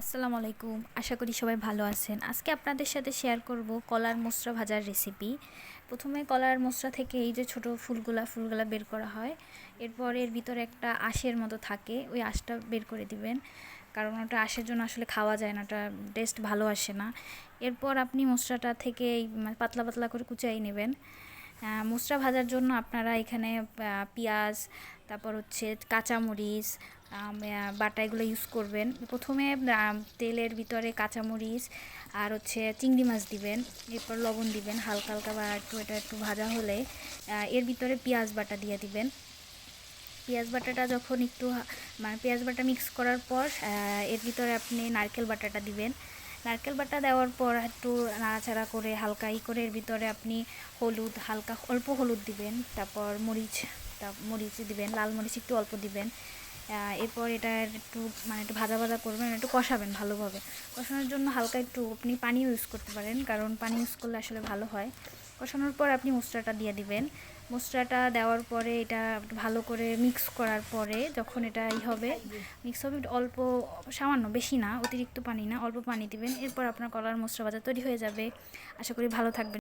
আসসালামু আলাইকুম। আশা করি সবাই ভালো আছেন। আজকে আপনাদের সাথে শেয়ার করব কলার মোচড়া ভাজার রেসিপি। প্রথমে কলার মোচড়া থেকে এই যে ছোট ফুলগুলা বের করা হয়। এরপর এর ভিতরে একটা আঁশের মতো থাকে, ওই আঁশটা বের করে দিবেন। কারণ ওটা আঁশের জন্য আসলে খাওয়া যায় না, ওটা টেস্ট ভালো আসে না। এরপর আপনি মোচড়াটা থেকে পাতলা পাতলা করে কুচাই নেবেন। মোচড়া ভাজার জন্য আপনারা এখানে পেঁয়াজ, তারপর হচ্ছে কাঁচামরিচ, বাটা এগুলো ইউজ করবেন। প্রথমে তেলের ভিতরে কাঁচামরিচ আর হচ্ছে চিংড়ি মাছ দিবেন, এরপর লবণ দিবেন হালকা হালকা, বা এটা একটু ভাজা হলে এর ভিতরে পেঁয়াজ বাটা দিয়ে দিবেন। পেঁয়াজ বাটাটা যখন একটু পেঁয়াজ বাটা মিক্স করার পর এর ভিতরে আপনি নারকেল বাটাটা দিবেন। নারকেল বাটা দেওয়ার পর একটু নাড়াচাড়া করে হালকা করে এর ভিতরে আপনি হালকা অল্প হলুদ দিবেন, তারপর মরিচ দিবেন, লাল মরিচ একটু অল্প দিবেন। এরপর এটা একটু একটু ভাজা ভাজা করবেন, একটু কষাবেন ভালোভাবে। কষানোর জন্য হালকা একটু আপনি পানি ইউজ করতে পারেন, কারণ পানি ইউজ করলে আসলে ভালো হয়। কষানোর পর আপনি মশলাটা দিয়ে দিবেন। মশলাটা দেওয়ার পরে এটা ভালো করে মিক্স করার পরে যখন এটা মিক্স হবে, অল্প সামান্য, বেশি না, অতিরিক্ত পানি না, অল্প পানি দিবেন। এরপর আপনার কলার মোচড়া ভাজা তৈরি হয়ে যাবে। আশা করি ভালো থাকবেন।